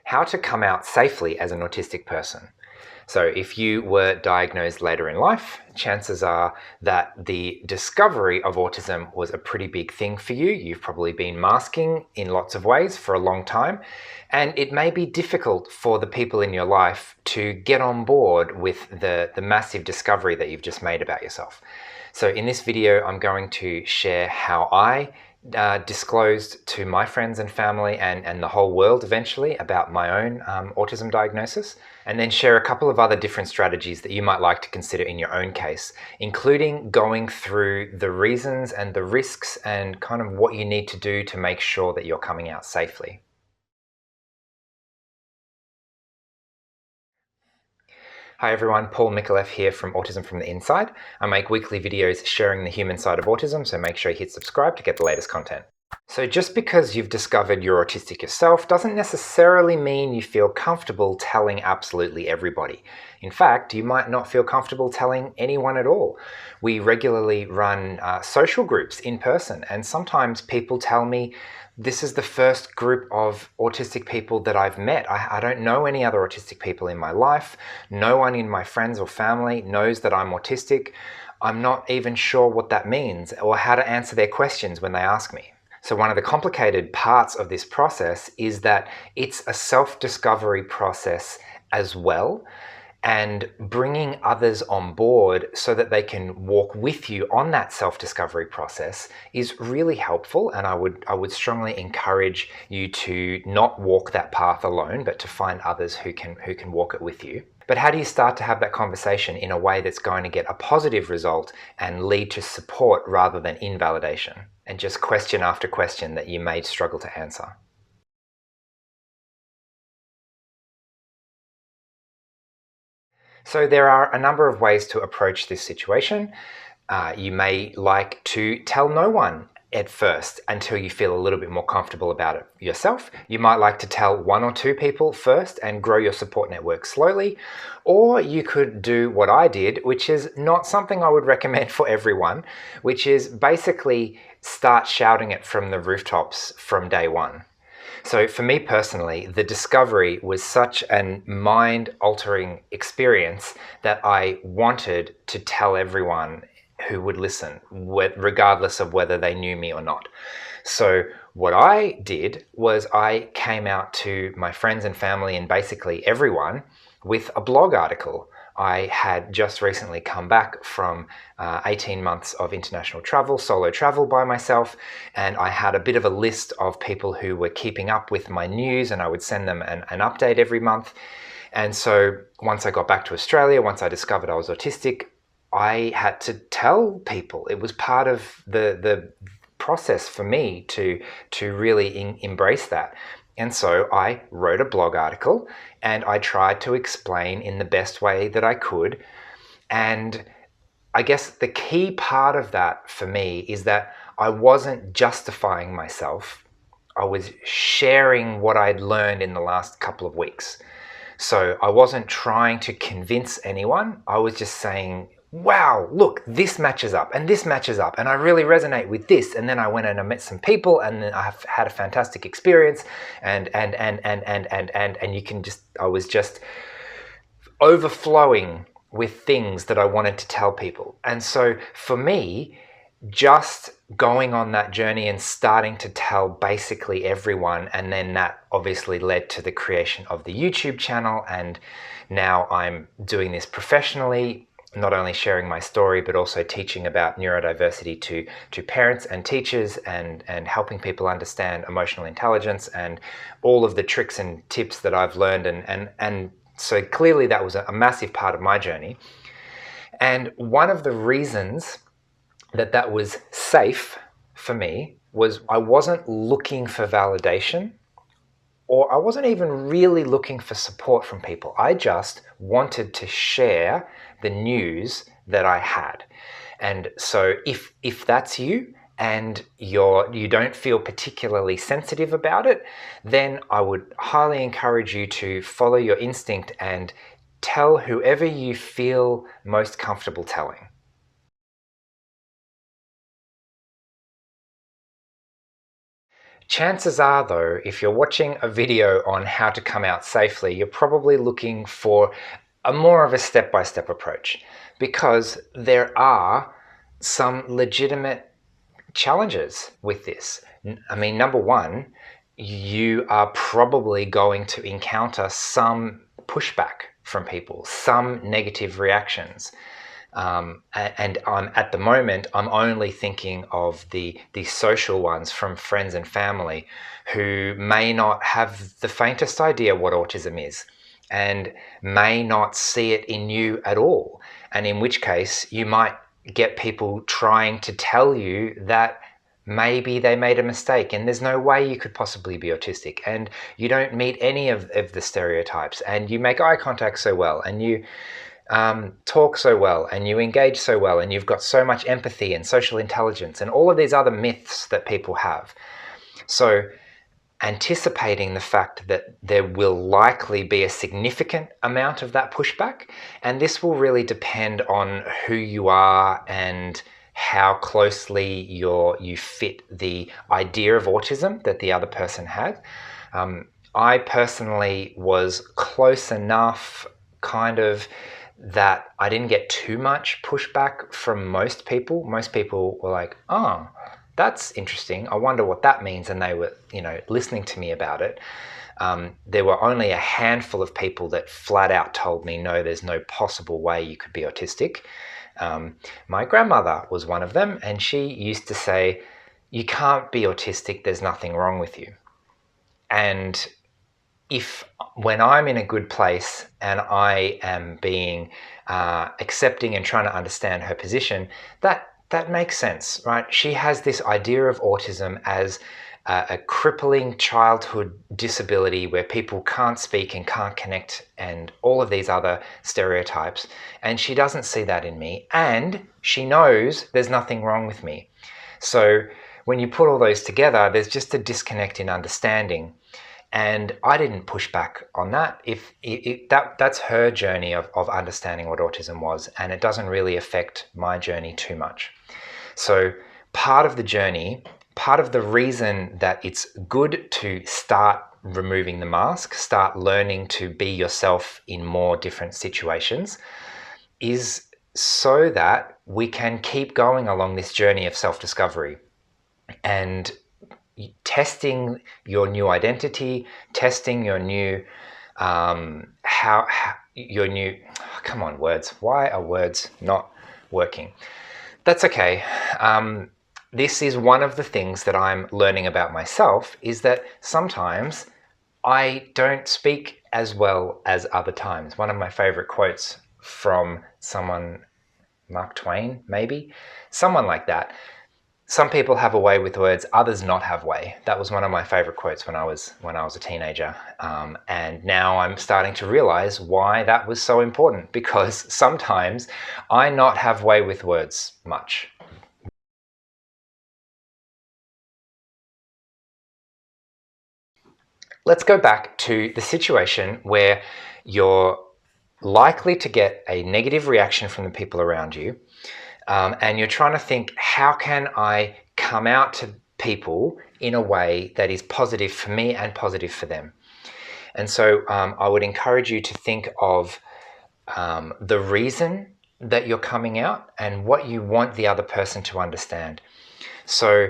how to come out safely as an autistic person. So if you were diagnosed later in life, chances are that the discovery of autism was a pretty big thing for you. You've probably been masking in lots of ways for a long time, and it may be difficult for the people in your life to get on board with the massive discovery that you've just made about yourself. So in this video, I'm going to share how I disclosed to my friends and family and the whole world eventually about my own autism diagnosis, and then share a couple of other different strategies that you might like to consider in your own case, including going through the reasons and the risks and kind of what you need to do to make sure that you're coming out safely. Hi everyone, Paul Mikolev here from Autism from the Inside. I make weekly videos sharing the human side of autism, so make sure you hit subscribe to get the latest content. So just because you've discovered you're autistic yourself doesn't necessarily mean you feel comfortable telling absolutely everybody. In fact, you might not feel comfortable telling anyone at all. We regularly run social groups in person, and sometimes people tell me, this is the first group of autistic people that I've met. I don't know any other autistic people in my life. No one in my friends or family knows that I'm autistic. I'm not even sure what that means or how to answer their questions when they ask me. So one of the complicated parts of this process is that it's a self-discovery process as well, and bringing others on board so that they can walk with you on that self-discovery process is really helpful, and I would strongly encourage you to not walk that path alone, but to find others who can walk it with you. But how do you start to have that conversation in a way that's going to get a positive result and lead to support rather than invalidation, and just question after question that you may struggle to answer? So there are a number of ways to approach this situation. You may like to tell no one at first until you feel a little bit more comfortable about it yourself. You might like to tell one or two people first and grow your support network slowly. Or you could do what I did, which is not something I would recommend for everyone, which is basically start shouting it from the rooftops from day one. So for me personally, the discovery was such a mind-altering experience that I wanted to tell everyone who would listen, regardless of whether they knew me or not. So what I did was I came out to my friends and family and basically everyone with a blog article. I had just recently come back from 18 months of international travel, solo travel by myself, and I had a bit of a list of people who were keeping up with my news, and I would send them an update every month. And so once I got back to Australia, once I discovered I was autistic, I had to tell people. It was part of the process for me to really embrace that. And so I wrote a blog article and I tried to explain in the best way that I could. And I guess the key part of that for me is that I wasn't justifying myself. I was sharing what I'd learned in the last couple of weeks. So I wasn't trying to convince anyone. I was just saying, wow, look, this matches up and this matches up and I really resonate with this. And then I went and I met some people and then I had a fantastic experience and you can just, I was just overflowing with things that I wanted to tell people. And so for me, just going on that journey and starting to tell basically everyone, and then that obviously led to the creation of the YouTube channel, and now I'm doing this professionally, not only sharing my story, but also teaching about neurodiversity to parents and teachers and helping people understand emotional intelligence and all of the tricks and tips that I've learned. And so clearly that was a massive part of my journey. And one of the reasons that was safe for me was I wasn't looking for validation, or I wasn't even really looking for support from people. I just wanted to share the news that I had. And so if that's you and you don't feel particularly sensitive about it, then I would highly encourage you to follow your instinct and tell whoever you feel most comfortable telling. Chances are, though, if you're watching a video on how to come out safely, you're probably looking for a more of a step-by-step approach, because there are some legitimate challenges with this. I mean, number one, you are probably going to encounter some pushback from people, some negative reactions. And I'm at the moment, I'm only thinking of the social ones from friends and family who may not have the faintest idea what autism is and may not see it in you at all. And in which case, you might get people trying to tell you that maybe they made a mistake and there's no way you could possibly be autistic, and you don't meet any of the stereotypes, and you make eye contact so well, and you talk so well, and you engage so well, and you've got so much empathy and social intelligence and all of these other myths that people have. So anticipating the fact that there will likely be a significant amount of that pushback, and this will really depend on who you are and how closely you fit the idea of autism that the other person had. I personally was close enough, kind of, that I didn't get too much pushback from most people. Most people were like, oh, that's interesting. I wonder what that means. And they were, listening to me about it. There were only a handful of people that flat out told me, no, there's no possible way you could be autistic. My grandmother was one of them, and she used to say, you can't be autistic, there's nothing wrong with you. And when I'm in a good place and I am being accepting and trying to understand her position, that makes sense, right? She has this idea of autism as a crippling childhood disability where people can't speak and can't connect and all of these other stereotypes. And she doesn't see that in me. And she knows there's nothing wrong with me. So when you put all those together, there's just a disconnect in understanding. And I didn't push back on that. That's her journey of understanding what autism was, and it doesn't really affect my journey too much. So part of the journey, part of the reason that it's good to start removing the mask, start learning to be yourself in more different situations, is so that we can keep going along this journey of self-discovery and testing your new identity, testing your new come on, words. Why are words not working? That's okay. This is one of the things that I'm learning about myself, is that sometimes I don't speak as well as other times. One of my favorite quotes from someone, Mark Twain, maybe, someone like that. Some people have a way with words, others not have way. That was one of my favorite quotes when I was a teenager. And now I'm starting to realize why that was so important, because sometimes I not have way with words much. Let's go back to the situation where you're likely to get a negative reaction from the people around you. And you're trying to think, how can I come out to people in a way that is positive for me and positive for them? And so I would encourage you to think of the reason that you're coming out and what you want the other person to understand. So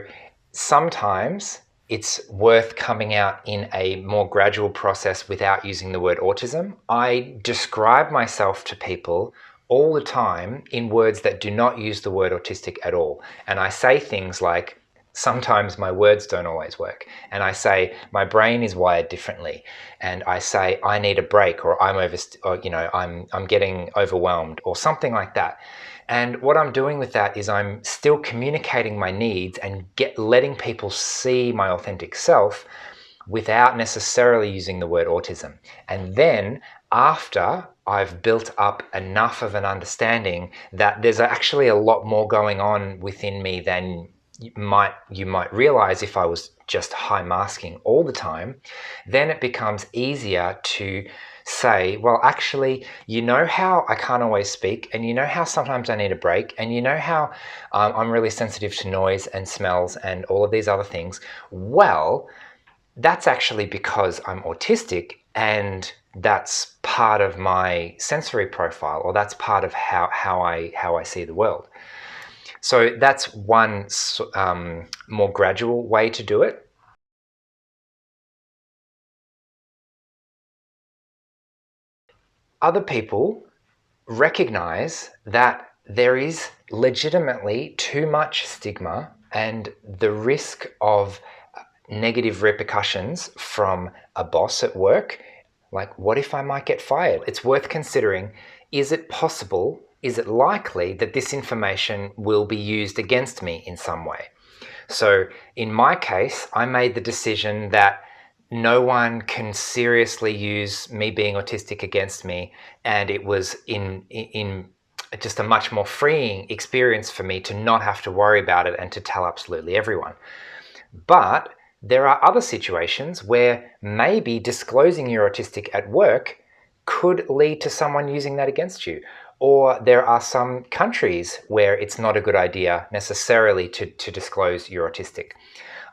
sometimes it's worth coming out in a more gradual process without using the word autism. I describe myself to people all the time in words that do not use the word autistic at all. And I say things like, sometimes my words don't always work. And I say, my brain is wired differently. And I say, I need a break, or I'm getting overwhelmed, or something like that. And what I'm doing with that is I'm still communicating my needs and letting people see my authentic self without necessarily using the word autism. And then after I've built up enough of an understanding that there's actually a lot more going on within me than you might realize if I was just high masking all the time, then it becomes easier to say, well, actually, you know how I can't always speak, and you know how sometimes I need a break, and you know how I'm really sensitive to noise and smells and all of these other things. Well, that's actually because I'm autistic, and that's part of my sensory profile, or that's part of how I see the world. So that's one more gradual way to do it. Other people recognize that there is legitimately too much stigma and the risk of negative repercussions from a boss at work. Like, what if I might get fired? It's worth considering, is it possible, is it likely that this information will be used against me in some way? So in my case, I made the decision that no one can seriously use me being autistic against me, and it was in just a much more freeing experience for me to not have to worry about it and to tell absolutely everyone. But there are other situations where maybe disclosing you're autistic at work could lead to someone using that against you. Or there are some countries where it's not a good idea necessarily to disclose you're autistic.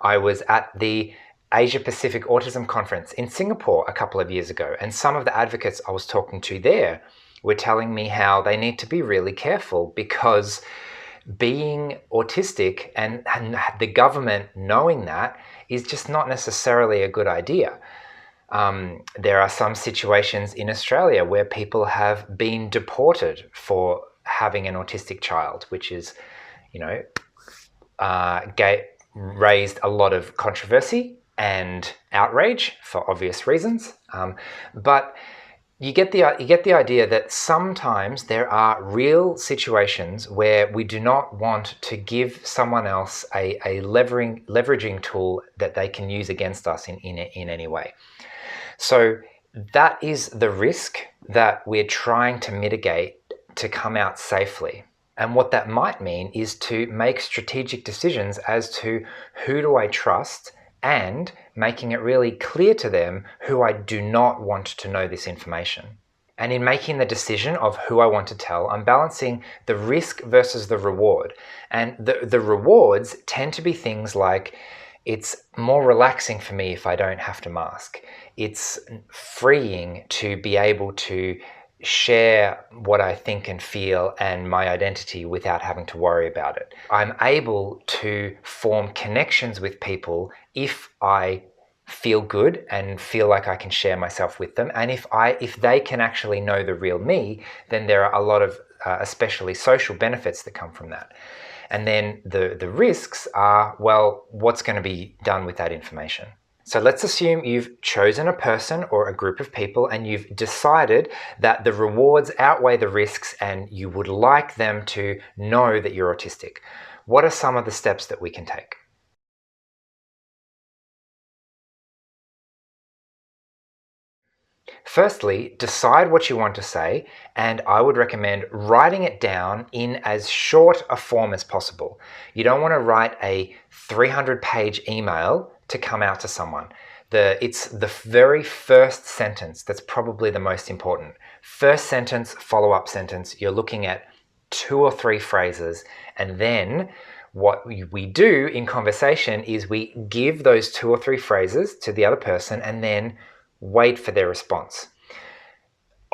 I was at the Asia Pacific Autism Conference in Singapore a couple of years ago, and some of the advocates I was talking to there were telling me how they need to be really careful because being autistic and the government knowing that is just not necessarily a good idea. There are some situations in Australia where people have been deported for having an autistic child, which is, raised a lot of controversy and outrage for obvious reasons. But you get the idea that sometimes there are real situations where we do not want to give someone else a leveraging tool that they can use against us in any way. So that is the risk that we're trying to mitigate to come out safely. And what that might mean is to make strategic decisions as to who do I trust, and making it really clear to them who I do not want to know this information. And in making the decision of who I want to tell, I'm balancing the risk versus the reward. And the rewards tend to be things like, it's more relaxing for me if I don't have to mask. It's freeing to be able to share what I think and feel and my identity without having to worry about it. I'm able to form connections with people if I feel good and feel like I can share myself with them. And if they can actually know the real me, then there are a lot of especially social benefits that come from that. And then the risks are, well, what's going to be done with that information? So let's assume you've chosen a person or a group of people and you've decided that the rewards outweigh the risks and you would like them to know that you're autistic. What are some of the steps that we can take? Firstly, decide what you want to say, and I would recommend writing it down in as short a form as possible. You don't want to write a 300-page email to come out to someone. It's the very first sentence that's probably the most important. First sentence, follow-up sentence, you're looking at 2 or 3 phrases, and then what we do in conversation is we give those 2 or 3 phrases to the other person and then wait for their response.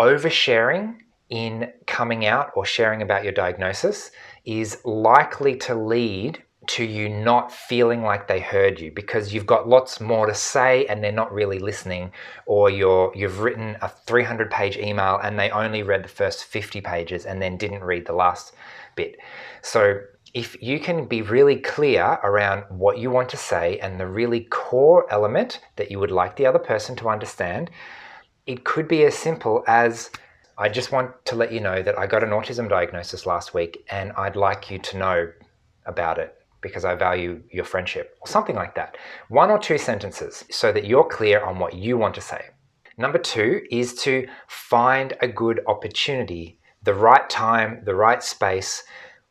Oversharing in coming out or sharing about your diagnosis is likely to lead to you not feeling like they heard you because you've got lots more to say and they're not really listening, or you've written a 300-page email and they only read the first 50 pages and then didn't read the last bit. So if you can be really clear around what you want to say and the really core element that you would like the other person to understand, it could be as simple as, I just want to let you know that I got an autism diagnosis last week and I'd like you to know about it because I value your friendship, or something like that. 1 or 2 sentences so that you're clear on what you want to say. Number 2 is to find a good opportunity, the right time, the right space,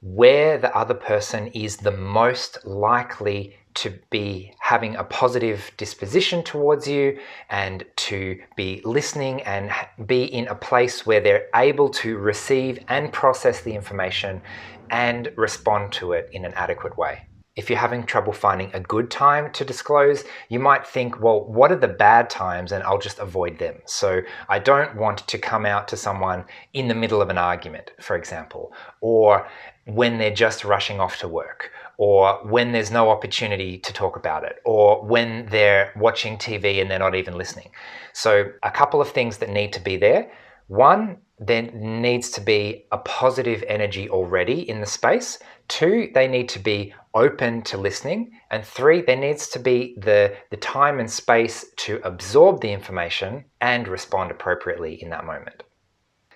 where the other person is the most likely to be having a positive disposition towards you and to be listening and be in a place where they're able to receive and process the information and respond to it in an adequate way. If you're having trouble finding a good time to disclose, you might think, well, what are the bad times? And I'll just avoid them. So I don't want to come out to someone in the middle of an argument, for example, or when they're just rushing off to work, or when there's no opportunity to talk about it, or when they're watching TV and they're not even listening. So a couple of things that need to be there. One, there needs to be a positive energy already in the space. Two, they need to be open to listening. And three, there needs to be the time and space to absorb the information and respond appropriately in that moment.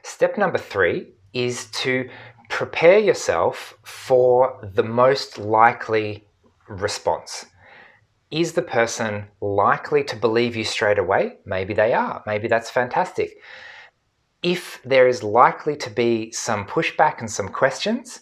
Step number 3 is to prepare yourself for the most likely response. Is the person likely to believe you straight away? Maybe they are. Maybe that's fantastic. If there is likely to be some pushback and some questions,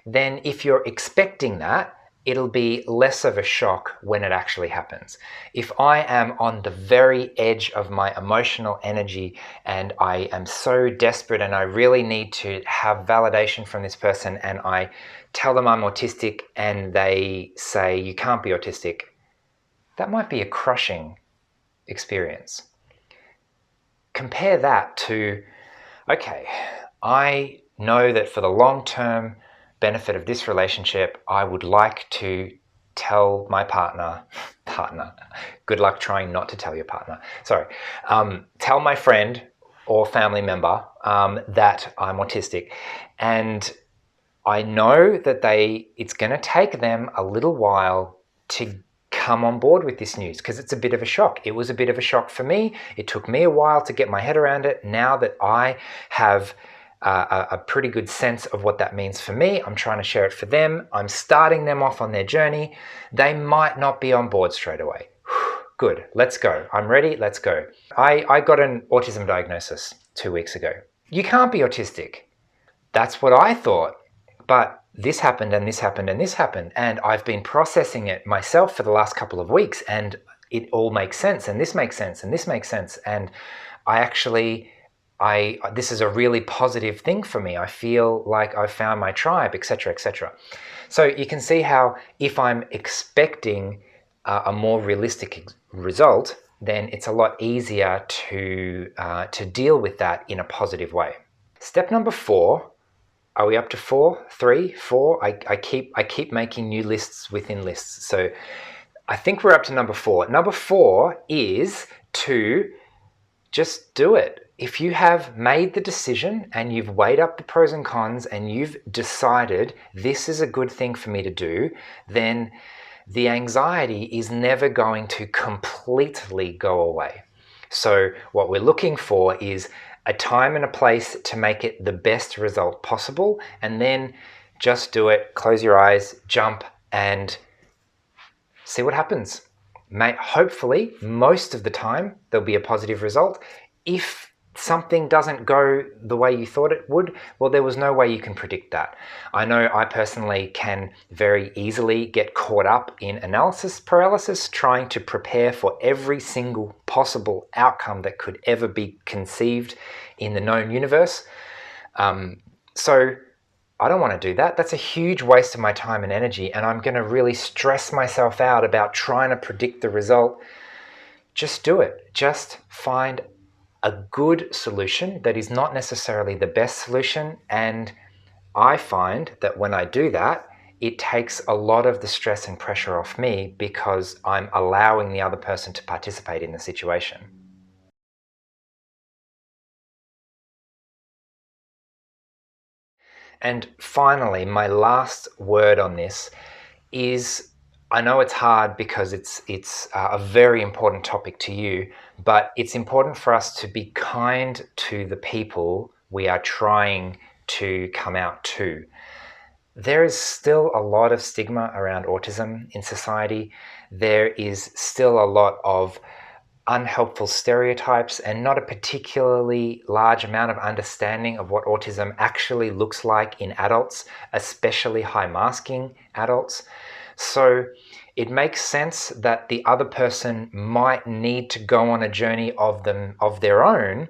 then if you're expecting that, it'll be less of a shock when it actually happens. If I am on the very edge of my emotional energy and I am so desperate and I really need to have validation from this person and I tell them I'm autistic and they say you can't be autistic, that might be a crushing experience. Compare that to, okay, I know that for the long-term benefit of this relationship, I would like to tell my partner, good luck trying not to tell your partner, tell my friend or family member that I'm autistic. And I know that it's going to take them a little while to come on board with this news because it's a bit of a shock. It was a bit of a shock for me. It took me a while to get my head around it. Now that I have a pretty good sense of what that means for me, I'm trying to share it for them. I'm starting them off on their journey. They might not be on board straight away. Good, let's go. I'm ready, let's go. I got an autism diagnosis 2 weeks ago. You can't be autistic. That's what I thought. But this happened and this happened and this happened. And I've been processing it myself for the last couple of weeks and it all makes sense and this makes sense and this makes sense. And this is a really positive thing for me. I feel like I've found my tribe, etc., etc. So you can see how if I'm expecting a more realistic result, then it's a lot easier to deal with that in a positive way. Step number 4. Are we up to 4? 3? 4? I keep making new lists within lists. So I think we're up to number 4. Number 4 is to just do it. If you have made the decision and you've weighed up the pros and cons and you've decided this is a good thing for me to do, then the anxiety is never going to completely go away. So what we're looking for is a time and a place to make it the best result possible, and then just do it, close your eyes, jump, and see what happens. Hopefully, most of the time, there'll be a positive result. If something doesn't go the way you thought it would, well, there was no way you can predict that. I know I personally can very easily get caught up in analysis paralysis, trying to prepare for every single possible outcome that could ever be conceived in the known universe. So I don't want to do that. That's a huge waste of my time and energy, and I'm going to really stress myself out about trying to predict the result. Just do it. Just find a good solution that is not necessarily the best solution, and I find that when I do that, it takes a lot of the stress and pressure off me because I'm allowing the other person to participate in the situation. And finally, my last word on this is, I know it's hard because it's a very important topic to you, but it's important for us to be kind to the people we are trying to come out to. There is still a lot of stigma around autism in society. There is still a lot of unhelpful stereotypes and not a particularly large amount of understanding of what autism actually looks like in adults, especially high masking adults. So it makes sense that the other person might need to go on a journey of their own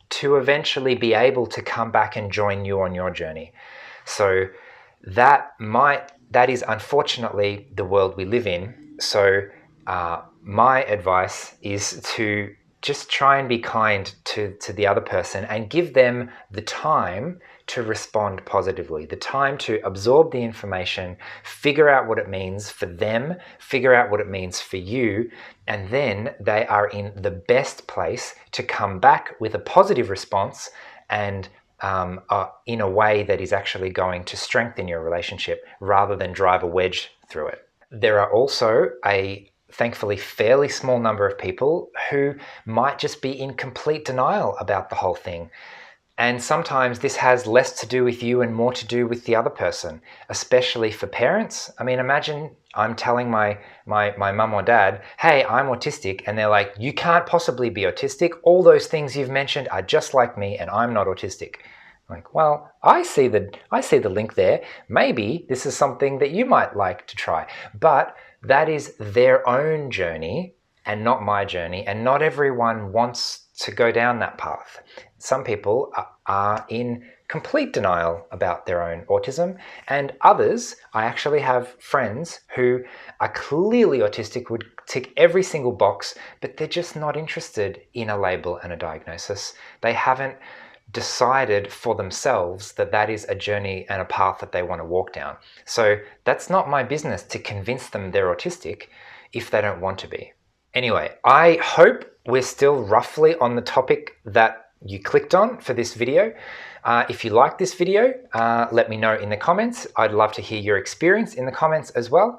to eventually be able to come back and join you on your journey. So that is unfortunately the world we live in. So my advice is to just try and be kind to the other person and give them the time to respond positively, the time to absorb the information, figure out what it means for them, figure out what it means for you, and then they are in the best place to come back with a positive response and in a way that is actually going to strengthen your relationship rather than drive a wedge through it. There are also a thankfully fairly small number of people who might just be in complete denial about the whole thing. And sometimes this has less to do with you and more to do with the other person, especially for parents. I mean, imagine I'm telling my mum or dad, hey, I'm autistic. And they're like, you can't possibly be autistic. All those things you've mentioned are just like me and I'm not autistic. I'm like, well, I see the link there. Maybe this is something that you might like to try. But that is their own journey and not my journey. And not everyone wants to go down that path. Some people are in complete denial about their own autism, and others, I actually have friends who are clearly autistic, would tick every single box, but they're just not interested in a label and a diagnosis. They haven't decided for themselves that that is a journey and a path that they want to walk down. So that's not my business to convince them they're autistic if they don't want to be. Anyway, I hope we're still roughly on the topic that you clicked on for this video. If you like this video, let me know in the comments. I'd love to hear your experience in the comments as well.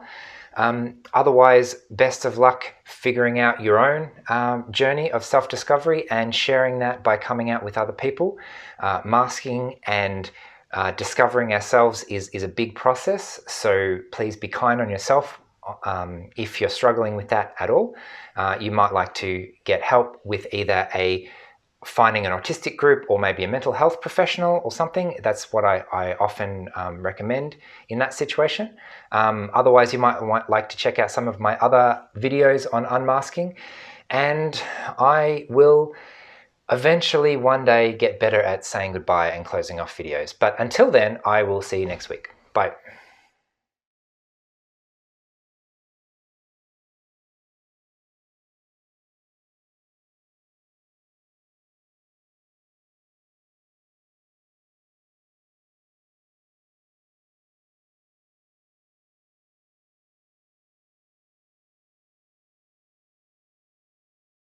Otherwise, best of luck figuring out your own journey of self-discovery and sharing that by coming out with other people. Masking and discovering ourselves is a big process, so please be kind on yourself. If you're struggling with that at all, you might like to get help with either finding an autistic group or maybe a mental health professional or something. That's what I often recommend in that situation. Otherwise, you might like to check out some of my other videos on unmasking, and I will eventually one day get better at saying goodbye and closing off videos. But until then, I will see you next week. Bye.